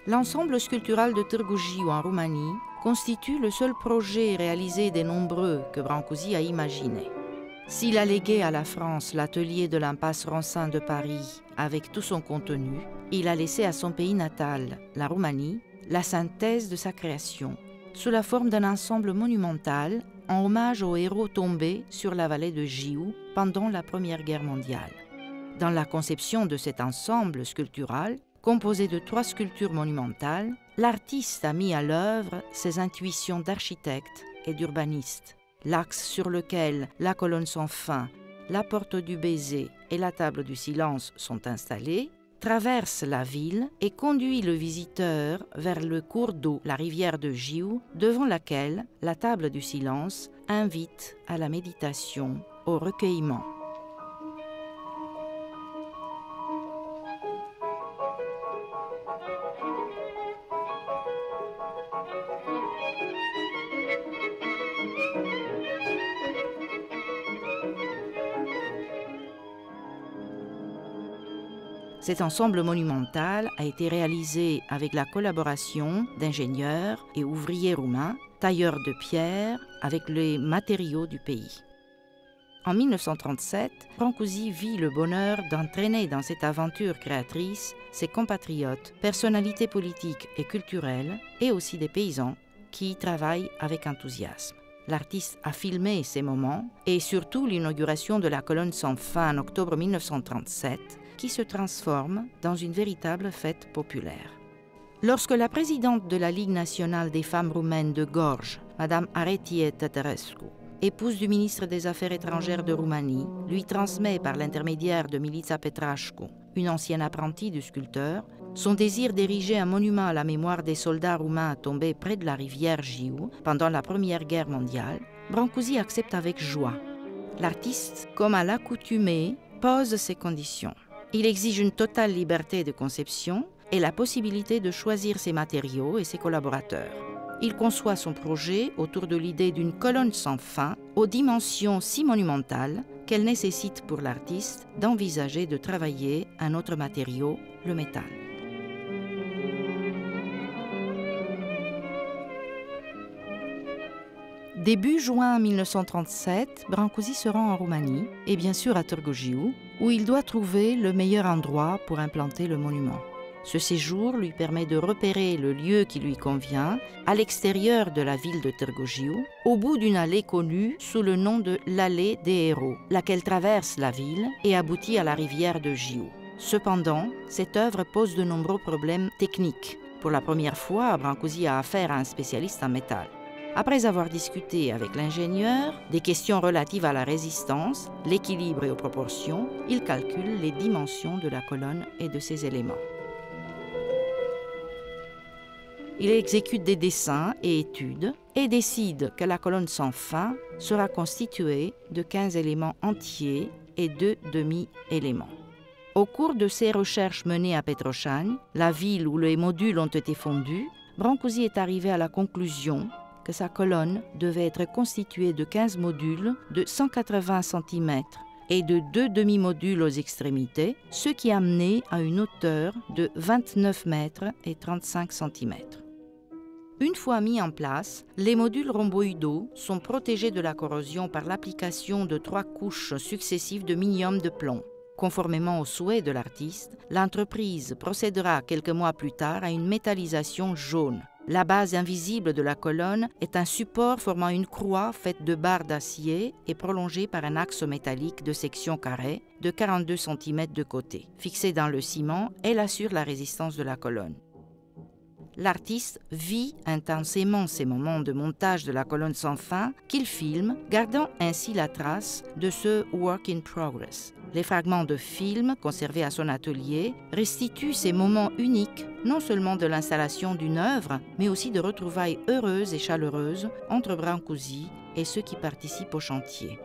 L'ensemble sculptural de Târgu Jiu en Roumanie constitue le seul projet réalisé des nombreux que Brancusi a imaginé. S'il a légué à la France l'atelier de l'impasse Ronsin de Paris avec tout son contenu, il a laissé à son pays natal, la Roumanie, la synthèse de sa création, sous la forme d'un ensemble monumental en hommage aux héros tombés sur la vallée de Jiu pendant la Première Guerre mondiale. Dans la conception de cet ensemble sculptural, composé de 3 sculptures monumentales, l'artiste a mis à l'œuvre ses intuitions d'architecte et d'urbaniste. L'axe sur lequel la colonne sans fin, la porte du baiser et la table du silence sont installés, traverse la ville et conduit le visiteur vers le cours d'eau, la rivière de Jiu, devant laquelle la table du silence invite à la méditation, au recueillement. Cet ensemble monumental a été réalisé avec la collaboration d'ingénieurs et ouvriers roumains, tailleurs de pierre, avec les matériaux du pays. En 1937, Brancusi vit le bonheur d'entraîner dans cette aventure créatrice ses compatriotes, personnalités politiques et culturelles, et aussi des paysans qui y travaillent avec enthousiasme. L'artiste a filmé ces moments et surtout l'inauguration de la colonne sans fin en octobre 1937, qui se transforme dans une véritable fête populaire. Lorsque la présidente de la Ligue nationale des femmes roumaines de Gorj, Madame Aretie Tătărescu, épouse du ministre des Affaires étrangères de Roumanie, lui transmet par l'intermédiaire de Milița Petrașcu, une ancienne apprentie du sculpteur, son désir d'ériger un monument à la mémoire des soldats roumains tombés près de la rivière Jiu pendant la Première Guerre mondiale, Brancusi accepte avec joie. L'artiste, comme à l'accoutumée, pose ses conditions. Il exige une totale liberté de conception et la possibilité de choisir ses matériaux et ses collaborateurs. Il conçoit son projet autour de l'idée d'une colonne sans fin aux dimensions si monumentales qu'elle nécessite pour l'artiste d'envisager de travailler un autre matériau, le métal. Début juin 1937, Brancusi se rend en Roumanie et bien sûr à Târgu Jiu, où il doit trouver le meilleur endroit pour implanter le monument. Ce séjour lui permet de repérer le lieu qui lui convient à l'extérieur de la ville de Târgu Jiu, au bout d'une allée connue sous le nom de l'allée des héros, laquelle traverse la ville et aboutit à la rivière de Jiu. Cependant, cette œuvre pose de nombreux problèmes techniques. Pour la première fois, Brancusi a affaire à un spécialiste en métal. Après avoir discuté avec l'ingénieur des questions relatives à la résistance, l'équilibre et aux proportions, il calcule les dimensions de la colonne et de ses éléments. Il exécute des dessins et études et décide que la colonne sans fin sera constituée de 15 éléments entiers et 2 demi-éléments. Au cours de ses recherches menées à Petroșani, la ville où les modules ont été fondus, Brancusi est arrivé à la conclusion que sa colonne devait être constituée de 15 modules de 180 cm et de 2 demi-modules aux extrémités, ce qui a amené à une hauteur de 29 mètres et 35 cm. Une fois mis en place, les modules rhomboïdaux sont protégés de la corrosion par l'application de 3 couches successives de minium de plomb. Conformément aux souhaits de l'artiste, l'entreprise procédera quelques mois plus tard à une métallisation jaune. La base invisible de la colonne est un support formant une croix faite de barres d'acier et prolongée par un axe métallique de section carrée de 42 cm de côté. Fixée dans le ciment, elle assure la résistance de la colonne. L'artiste vit intensément ces moments de montage de la colonne sans fin qu'il filme, gardant ainsi la trace de ce work in progress. Les fragments de film conservés à son atelier restituent ces moments uniques, non seulement de l'installation d'une œuvre, mais aussi de retrouvailles heureuses et chaleureuses entre Brancusi et ceux qui participent au chantier.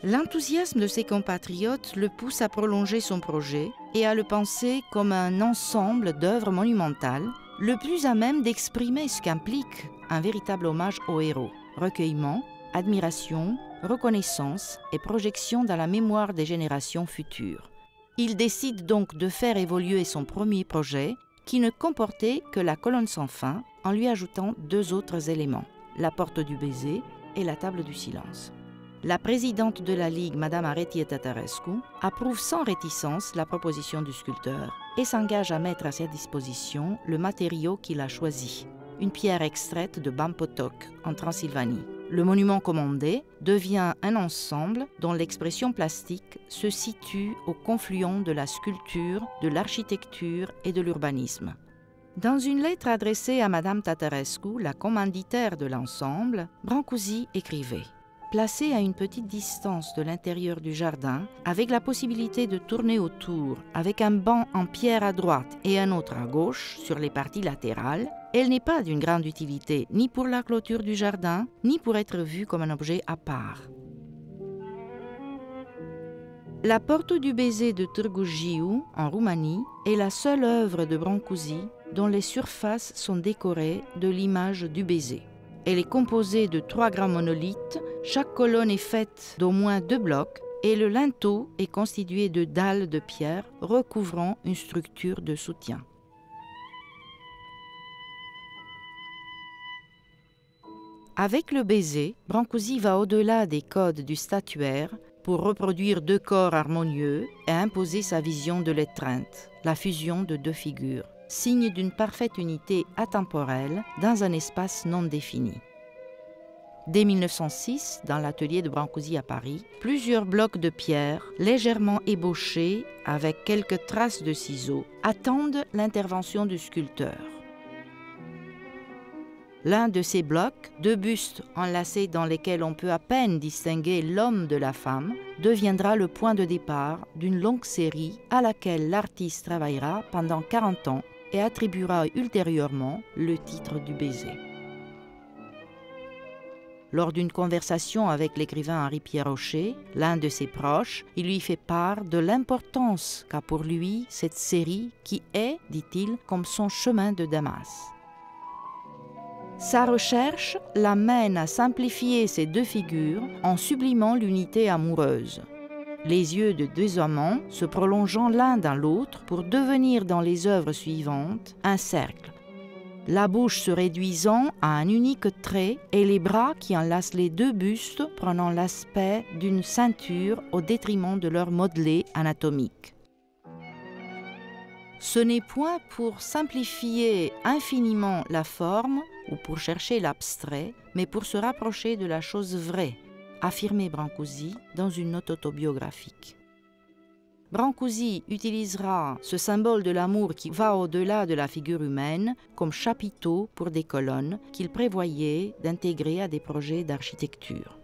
L'enthousiasme de ses compatriotes le pousse à prolonger son projet et à le penser comme un ensemble d'œuvres monumentales, le plus à même d'exprimer ce qu'implique un véritable hommage aux héros. Recueillement, admiration, reconnaissance et projection dans la mémoire des générations futures. Il décide donc de faire évoluer son premier projet qui ne comportait que la colonne sans fin en lui ajoutant 2 autres éléments, la porte du baiser et la table du silence. La présidente de la Ligue, Mme Areti Tatarescu, approuve sans réticence la proposition du sculpteur et s'engage à mettre à sa disposition le matériau qu'il a choisi, une pierre extraite de Bampotok, en Transylvanie. Le monument commandé devient un ensemble dont l'expression plastique se situe au confluent de la sculpture, de l'architecture et de l'urbanisme. Dans une lettre adressée à Mme Tatarescu, la commanditaire de l'ensemble, Brancusi écrivait « Placé à une petite distance de l'intérieur du jardin, avec la possibilité de tourner autour, avec un banc en pierre à droite et un autre à gauche sur les parties latérales, elle n'est pas d'une grande utilité ni pour la clôture du jardin, ni pour être vue comme un objet à part. » La porte du baiser de Târgu Jiu, en Roumanie, est la seule œuvre de Brancusi dont les surfaces sont décorées de l'image du baiser. Elle est composée de 3 grands monolithes, chaque colonne est faite d'au moins 2 blocs et le linteau est constitué de dalles de pierre recouvrant une structure de soutien. Avec le baiser, Brancusi va au-delà des codes du statuaire pour reproduire 2 corps harmonieux et imposer sa vision de l'étreinte, la fusion de 2 figures, signe d'une parfaite unité atemporelle dans un espace non défini. Dès 1906, dans l'atelier de Brancusi à Paris, plusieurs blocs de pierre, légèrement ébauchés avec quelques traces de ciseaux, attendent l'intervention du sculpteur. L'un de ces blocs, 2 bustes enlacés dans lesquels on peut à peine distinguer l'homme de la femme, deviendra le point de départ d'une longue série à laquelle l'artiste travaillera pendant 40 ans et attribuera ultérieurement le titre du baiser. Lors d'une conversation avec l'écrivain Henri-Pierre Rocher, l'un de ses proches, il lui fait part de l'importance qu'a pour lui cette série qui est, dit-il, comme son chemin de Damas. Sa recherche l'amène à simplifier ces 2 figures en sublimant l'unité amoureuse. Les yeux de 2 amants se prolongeant l'un dans l'autre pour devenir dans les œuvres suivantes un cercle. La bouche se réduisant à un unique trait et les bras qui enlacent les 2 bustes prenant l'aspect d'une ceinture au détriment de leur modelé anatomique. Ce n'est point pour simplifier infiniment la forme ou pour chercher l'abstrait, mais pour se rapprocher de la chose vraie, affirmait Brancusi dans une note autobiographique. Brancusi utilisera ce symbole de l'amour qui va au-delà de la figure humaine comme chapiteau pour des colonnes qu'il prévoyait d'intégrer à des projets d'architecture.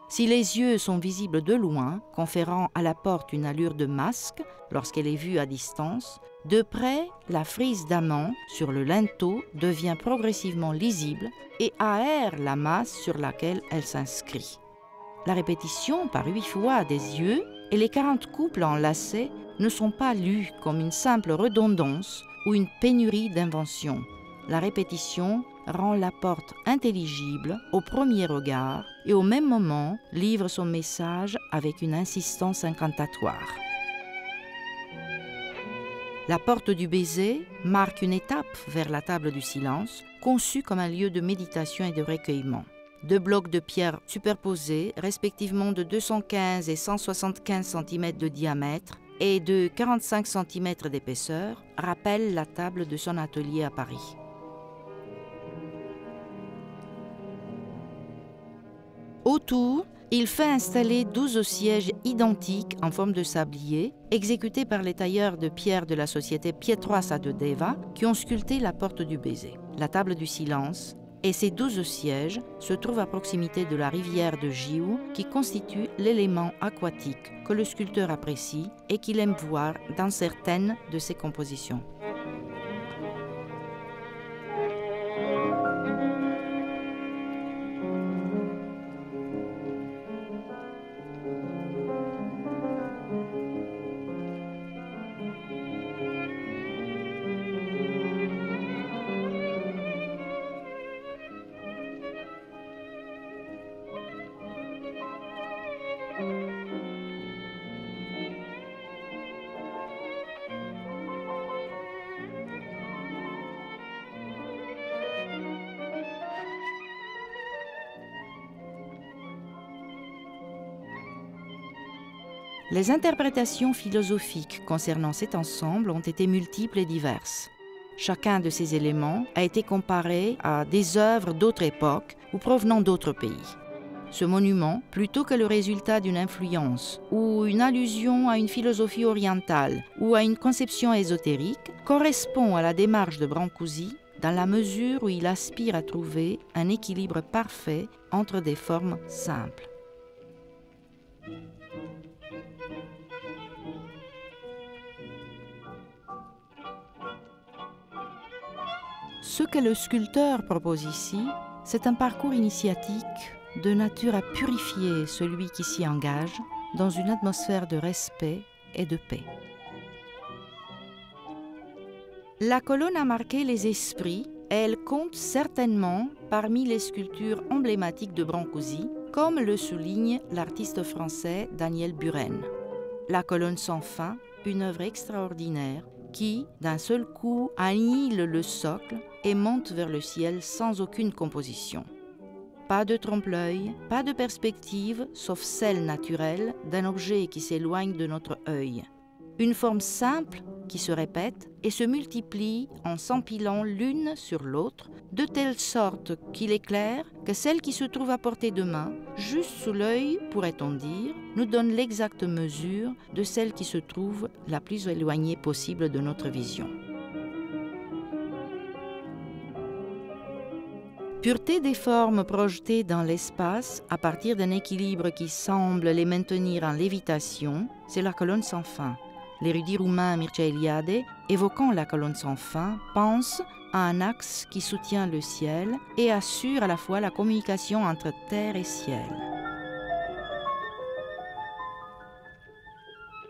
Si les yeux sont visibles de loin, conférant à la porte une allure de masque lorsqu'elle est vue à distance, de près, la frise d'amande sur le linteau devient progressivement lisible et aère la masse sur laquelle elle s'inscrit. La répétition par 8 fois des yeux et les 40 couples enlacés ne sont pas lus comme une simple redondance ou une pénurie d'invention. La répétition rend la porte intelligible au premier regard et au même moment livre son message avec une insistance incantatoire. La porte du baiser marque une étape vers la table du silence, conçue comme un lieu de méditation et de recueillement. 2 blocs de pierre superposés, respectivement de 215 et 175 cm de diamètre et de 45 cm d'épaisseur, rappellent la table de son atelier à Paris. Autour, il fait installer 12 sièges identiques en forme de sablier, exécutés par les tailleurs de pierre de la société Pietroasa de Deva, qui ont sculpté la porte du baiser, la table du silence, et ces 12 sièges se trouvent à proximité de la rivière de Jiu, qui constitue l'élément aquatique que le sculpteur apprécie et qu'il aime voir dans certaines de ses compositions. Les interprétations philosophiques concernant cet ensemble ont été multiples et diverses. Chacun de ces éléments a été comparé à des œuvres d'autres époques ou provenant d'autres pays. Ce monument, plutôt que le résultat d'une influence ou une allusion à une philosophie orientale ou à une conception ésotérique, correspond à la démarche de Brancusi dans la mesure où il aspire à trouver un équilibre parfait entre des formes simples. Ce que le sculpteur propose ici, c'est un parcours initiatique de nature à purifier celui qui s'y engage dans une atmosphère de respect et de paix. La colonne a marqué les esprits et elle compte certainement parmi les sculptures emblématiques de Brancusi, comme le souligne l'artiste français Daniel Buren. La colonne sans fin, une œuvre extraordinaire qui, d'un seul coup, annihile le socle et monte vers le ciel sans aucune composition. Pas de trompe-l'œil, pas de perspective, sauf celle naturelle d'un objet qui s'éloigne de notre œil. Une forme simple qui se répète et se multiplie en s'empilant l'une sur l'autre, de telle sorte qu'il est clair que celle qui se trouve à portée de main, juste sous l'œil, pourrait-on dire, nous donne l'exacte mesure de celle qui se trouve la plus éloignée possible de notre vision. Pureté des formes projetées dans l'espace à partir d'un équilibre qui semble les maintenir en lévitation, c'est la colonne sans fin. L'érudit roumain Mircea Eliade, évoquant la colonne sans fin, pense à un axe qui soutient le ciel et assure à la fois la communication entre terre et ciel.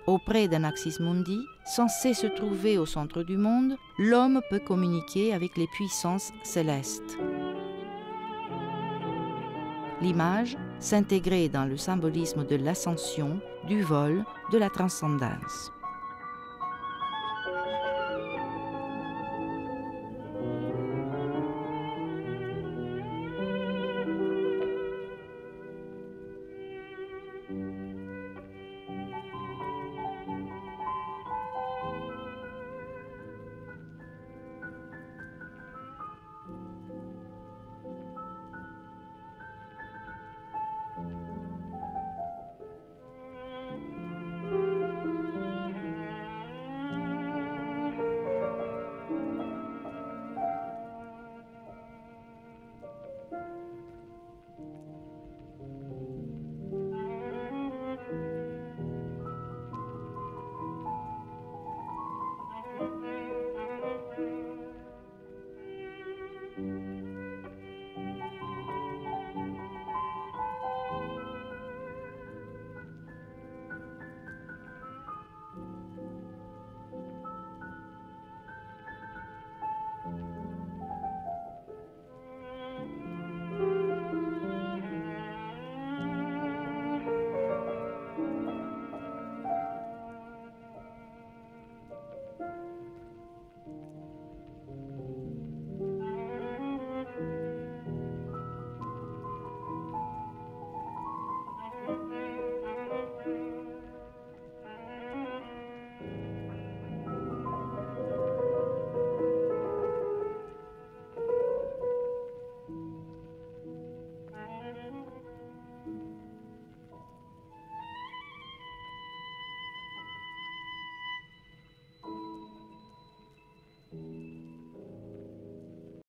Auprès d'un axis mundi, censé se trouver au centre du monde, l'homme peut communiquer avec les puissances célestes. L'image s'intégrait dans le symbolisme de l'ascension, du vol, de la transcendance.